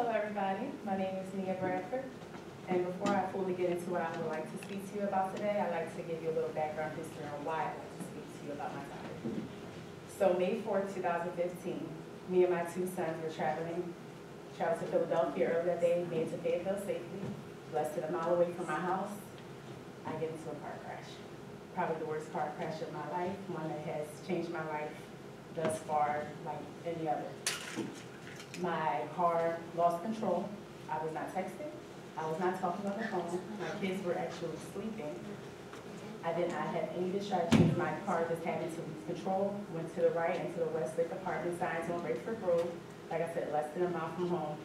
Hello everybody, my name is Bradford, and before I fully get into what I would like to speak to you about today, I'd like to give you a little background history on why I want to speak to you about my topic. So May 4th, 2015, me and my two sons were traveled to Philadelphia earlier that day, made it to Fayetteville safely. Less than a mile away from my house, I get into a car crash. Probably the worst car crash of my life, one that has changed my life thus far like any other. My car lost control. I was not texting. I was not talking on the phone. My kids were actually sleeping. I did not have any distractions. My car just happened to lose control, went to the right and to the Westlake apartment signs on Bradford Road. Like I said, less than a mile from home.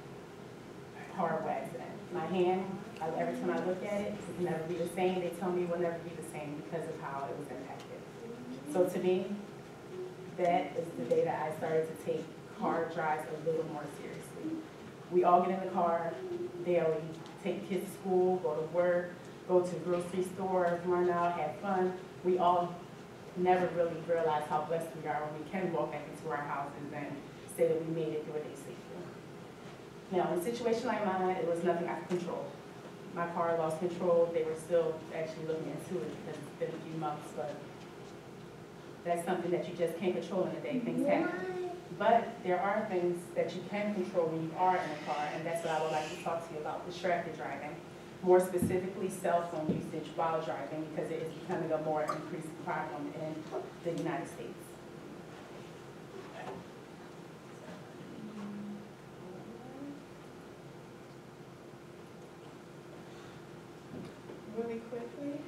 Horrible accident. My hand, every time I look at it, it can never be the same. They tell me it will never be the same because of how it was impacted. So to me, that is the day that I started to take car drives a little more seriously. We all get in the car daily, take kids to school, go to work, go to the grocery store, run out, have fun. We all never really realize how blessed we are when we can walk back into our houses and say that we made it through a day safely. Now, in a situation like mine, it was nothing I could control. My car lost control. They were still actually looking into it because it's been a few months, but that's something that you just can't control in a day. Things happen. But there are things that you can control when you are in a car, and that's what I would like to talk to you about, distracted driving. More specifically, cell phone usage while driving, because it is becoming a more increased problem in the United States. Really quickly,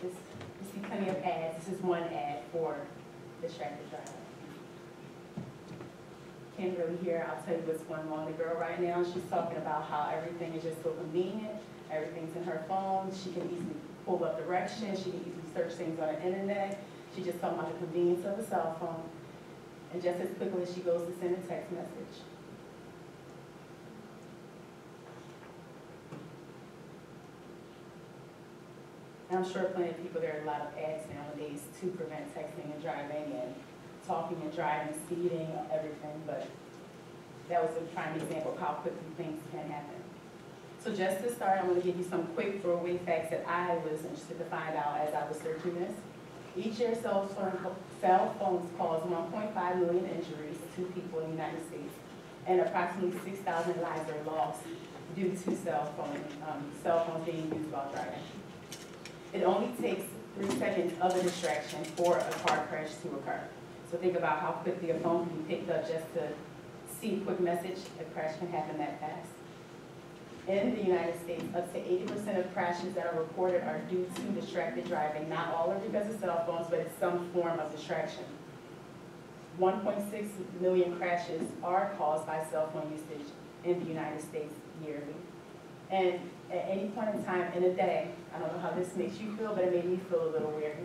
you see plenty of ads. This is one ad for distracted driving. Can't really hear, I'll tell you what's going on with the girl right now. She's talking about how everything is just so convenient. Everything's in her phone. She can easily pull up directions. She can easily search things on the internet. She's just talking about the convenience of a cell phone. And just as quickly as she goes to send a text message. And I'm sure plenty of people, there are a lot of ads nowadays to prevent texting and driving and talking and driving, speeding, everything, but that was a prime example of how quickly things can happen. So just to start, I'm going to give you some quick throwaway facts that I was interested to find out as I was searching this. Each year, cell phones cause 1.5 million injuries to people in the United States, and approximately 6,000 lives are lost due to cell phones being used while driving. It only takes 3 seconds of a distraction for a car crash to occur. So think about how quickly a phone can be picked up just to see a quick message. A crash can happen that fast. In the United States, up to 80% of crashes that are reported are due to distracted driving. Not all are because of cell phones, but it's some form of distraction. 1.6 million crashes are caused by cell phone usage in the United States yearly. And at any point in time in a day, I don't know how this makes you feel, but it made me feel a little weird.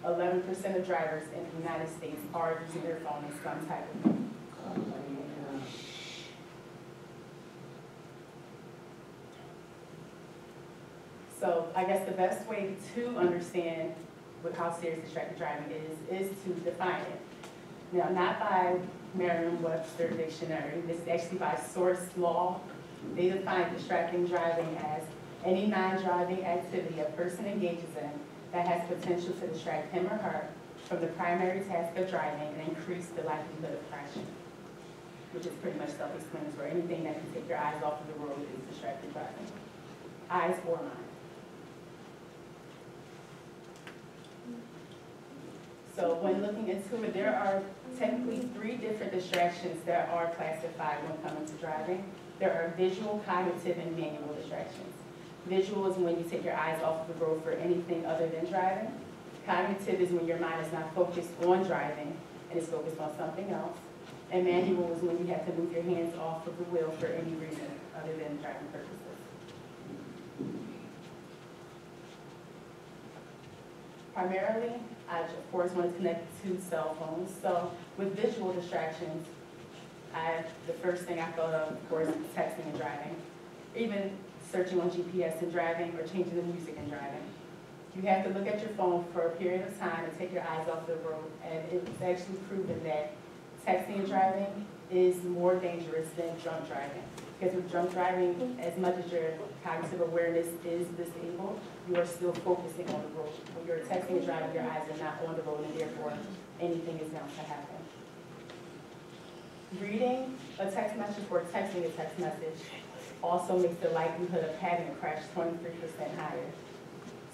11% of drivers in the United States are using their phone in some type of way. So I guess the best way to understand how serious distracted driving is to define it. Now, not by Merriam-Webster dictionary. This is actually by source law. They define distracting driving as any non-driving activity a person engages in that has potential to distract him or her from the primary task of driving and increase the likelihood of crashing, which is pretty much self-explanatory. Anything that can take your eyes off of the road is distracted driving, eyes or mind. So when looking into it, there are technically 3 different distractions that are classified when coming to driving. There are visual, cognitive, and manual distractions. Visual is when you take your eyes off of the road for anything other than driving. Cognitive is when your mind is not focused on driving and is focused on something else. And manual is when you have to move your hands off of the wheel for any reason other than driving purposes. Primarily, I, of course, want to connect to cell phones. So with visual distractions, the first thing I thought of course, is texting and driving. Even searching on GPS and driving or changing the music and driving. You have to look at your phone for a period of time and take your eyes off the road. And it's actually proven that texting and driving is more dangerous than drunk driving. Because with drunk driving, as much as your cognitive awareness is disabled, you are still focusing on the road. When you're texting and driving, your eyes are not on the road, and therefore anything is bound to happen. Reading a text message or texting a text message also makes the likelihood of having a crash 23% higher.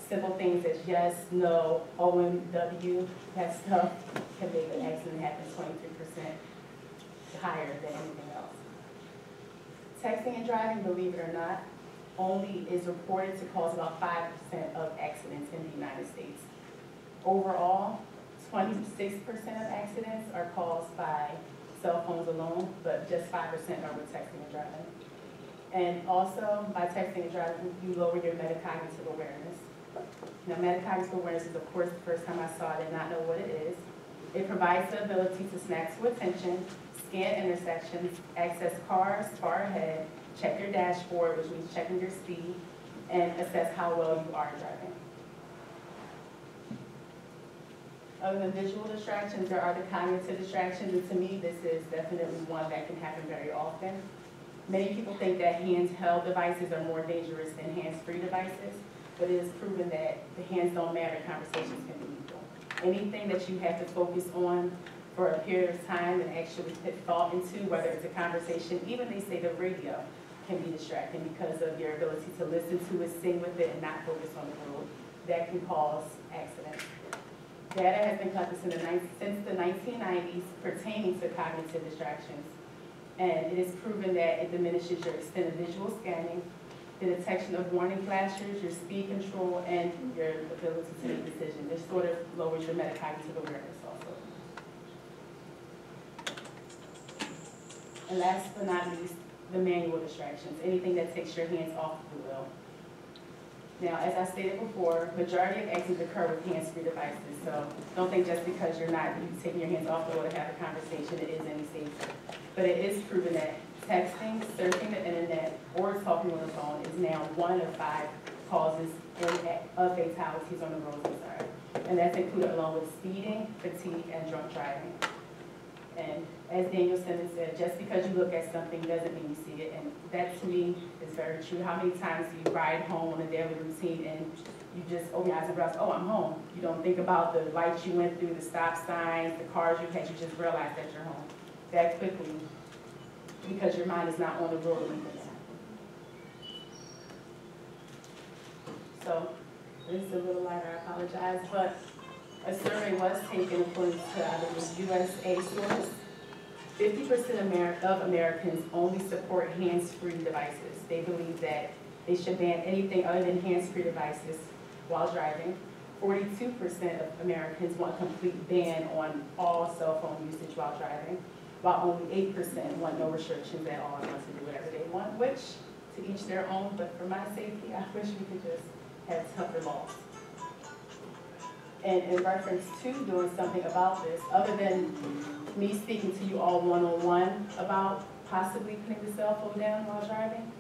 Simple things as yes, no, OMW, that stuff can make an accident happen 23% higher than anything else. Texting and driving, believe it or not, only is reported to cause about 5% of accidents in the United States. Overall, 26% of accidents are caused by cell phones alone, but just 5% are with texting and driving. And also, by texting and driving, you lower your metacognitive awareness. Now, metacognitive awareness is, of course, the first time I saw it and not know what it is. It provides the ability to snap to attention, scan intersections, access cars far ahead, check your dashboard, which means checking your speed, and assess how well you are driving. Other than visual distractions, there are the cognitive distractions, and to me, this is definitely one that can happen very often. Many people think that handheld devices are more dangerous than hands-free devices, but it is proven that the hands don't matter, conversations can be lethal. Anything that you have to focus on for a period of time and actually put thought into, whether it's a conversation, even they say the radio can be distracting because of your ability to listen to it, sing with it, and not focus on the road. That can cause accidents. Data has been collected since the 1990s pertaining to cognitive distractions, and it is proven that it diminishes your extent of visual scanning, the detection of warning flashes, your speed control, and your ability to make decisions. It sort of lowers your metacognitive awareness also. And last but not least, the manual distractions, anything that takes your hands off the wheel. Now, as I stated before, majority of accidents occur with hands-free devices, so don't think just because you're not taking your hands off the wheel to have a conversation, it is any safer. But it is proven that texting, surfing the internet, or talking on the phone is now 1 of 5 causes of fatalities on the roads in Missouri. And that's included along with speeding, fatigue, and drunk driving. And as Daniel Simmons said, just because you look at something doesn't mean you see it. And that to me is very true. How many times do you ride home on a daily routine and you just open your eyes and realize, oh, I'm home. You don't think about the lights you went through, the stop signs, the cars you had, you just realize that you're home that quickly because your mind is not on the road when things happen. So this is a little lighter, I apologize, but a survey was taken according to, I believe, USA source. 50% of Americans only support hands-free devices. They believe that they should ban anything other than hands-free devices while driving. 42% of Americans want a complete ban on all cell phone usage while driving, while only 8% want no restrictions at all and want to do whatever they want, which to each their own, but for my safety, I wish we could just have tougher laws. And in reference to doing something about this, other than me speaking to you all one-on-one about possibly putting the cell phone down while driving,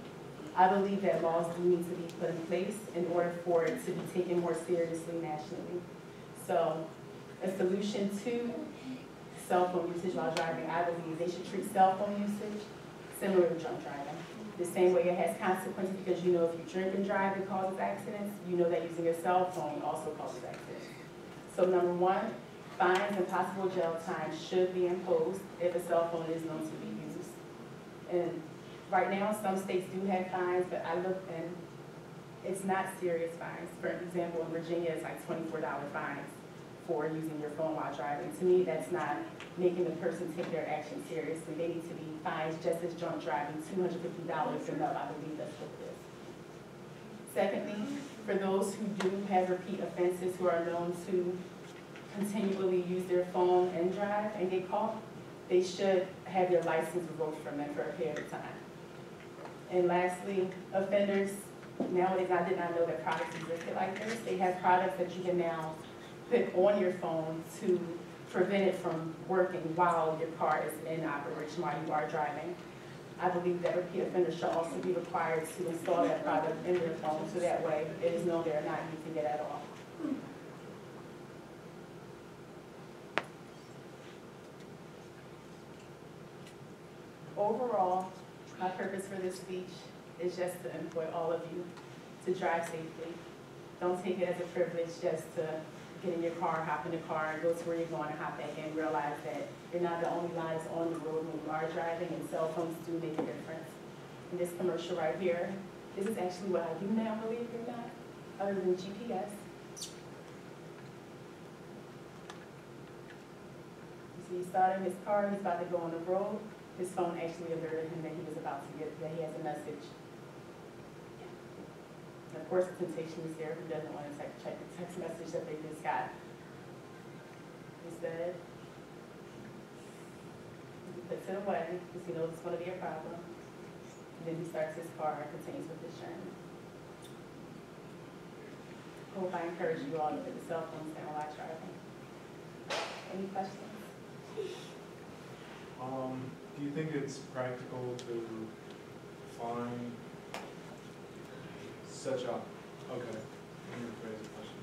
I believe that laws do need to be put in place in order for it to be taken more seriously nationally. So a solution to cell phone usage while driving, I believe they should treat cell phone usage similar to drunk driving. The same way it has consequences, because you know if you drink and drive it causes accidents, you know that using a cell phone also causes accidents. So number one, fines and possible jail time should be imposed if a cell phone is known to be used. And right now, some states do have fines, but I looked and it's not serious fines. For example, in Virginia, it's like $24 fines for using your phone while driving. To me, that's not making the person take their action seriously. They need to be fined just as drunk driving, $250 and up. I believe that's what it is. Secondly, for those who do have repeat offenses who are known to continually use their phone and drive and get caught, they should have their license revoked from them for a period of time. And lastly, offenders, nowadays I did not know that products existed like this. They have products that you can now put on your phone to prevent it from working while your car is in operation, while you are driving. I believe that repeat offenders should also be required to install that product in their phone so that way it is known they're not using it at all. overall, my purpose for this speech is just to employ all of you to drive safely. Don't take it as a privilege just to get in your car, hop in the car, go to where you're going, and hop back in. Realize that you're not the only lives on the road when you are driving, and cell phones do make a difference. In this commercial right here, this is actually what I do now, believe it or not, other than GPS. You see, he started his car, he's about to go on the road. His phone actually alerted him that he was about to that he has a message. And of course, the temptation is there. Who doesn't want to check the text message that they just got? Instead, he puts it away because he knows it's going to be a problem. And then he starts his car and continues with his journey. Hope I encourage you all to put the cell phones down while driving. Any questions? Do you think it's practical to find such a, okay, let me rephrase the question.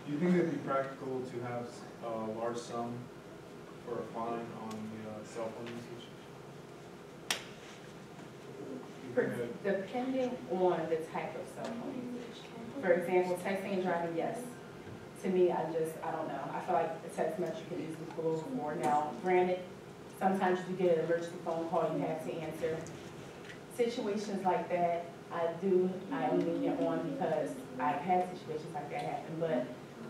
Do you think it'd be practical to have a large sum for a fine on the cell phone usage? Depending on the type of cell phone usage. For example, texting and driving, yes. To me, I don't know. I feel like a text message you can easily pull over for. Now, granted, sometimes you get an emergency phone call you have to answer. Situations like that, I'm lenient on because I've had situations like that happen. But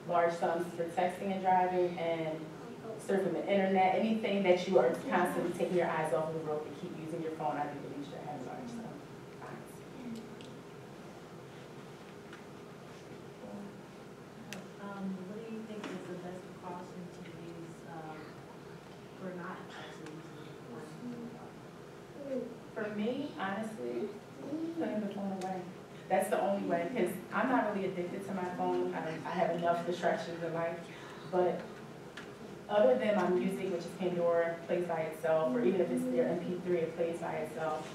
large sums for texting and driving and surfing the internet, anything that you are constantly taking your eyes off of the road to keep using your phone, I do believe you should have large sums. What do you think is the best precaution to use for not actually using the phone? For me, honestly, putting the phone away. That's the only way, because I'm not really addicted to my phone. I have enough distractions in life. But other than my music, which is Pandora, plays by itself, or even if it's their MP3, it plays by itself,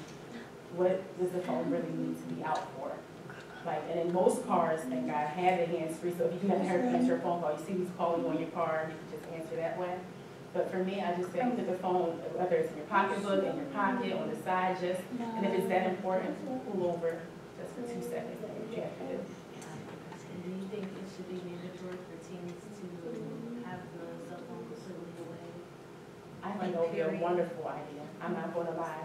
what does the phone really need to be out for? Like, and in most cars, thank God, have the hands-free, so if you do have to answer a phone call, you see who's calling you on your car, you can just answer that way. But for me, I just say put the phone, whether it's in your pocketbook, in your pocket, on the side, and if it's that important, pull over just for 2 seconds. And do you think it should be mandatory for teens to have the cell phone completely away? I think it would be a wonderful idea. I'm not going to lie.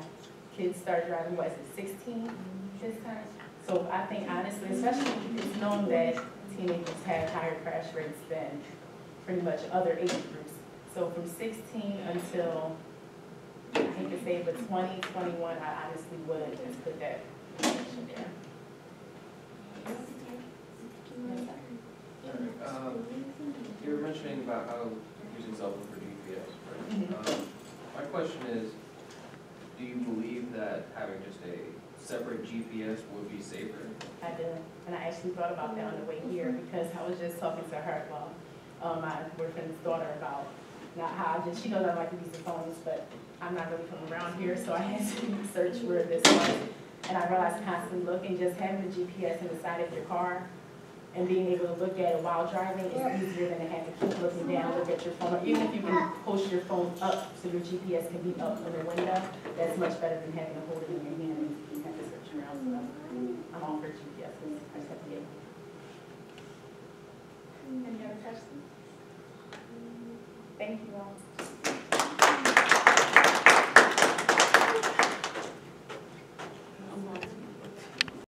Kids start driving, what is it, 16 this time? So I think honestly, especially it's known that teenagers have higher crash rates than pretty much other age groups. So from 16 until, I hate to say, but 20, 21, I honestly would just put that restriction there. You were mentioning about how using cell phone for GPS, right? My question is, do you believe that having just a separate GPS would be safer? I do, and I actually thought about that on the way here because I was just talking to her, my boyfriend's daughter, about not how she knows I like to use the phones, but I'm not really from around here, so I had to research where this was. And I realized constantly looking, just having the GPS in the side of your car and being able to look at it while driving is easier than to have to keep looking down, look at your phone. Or even if you can push your phone up so your GPS can be up in the window, that's much better than having to hold it in your hand and you have to search around. So I'm all for GPS. I just have to get it. Any other questions? Thank you all.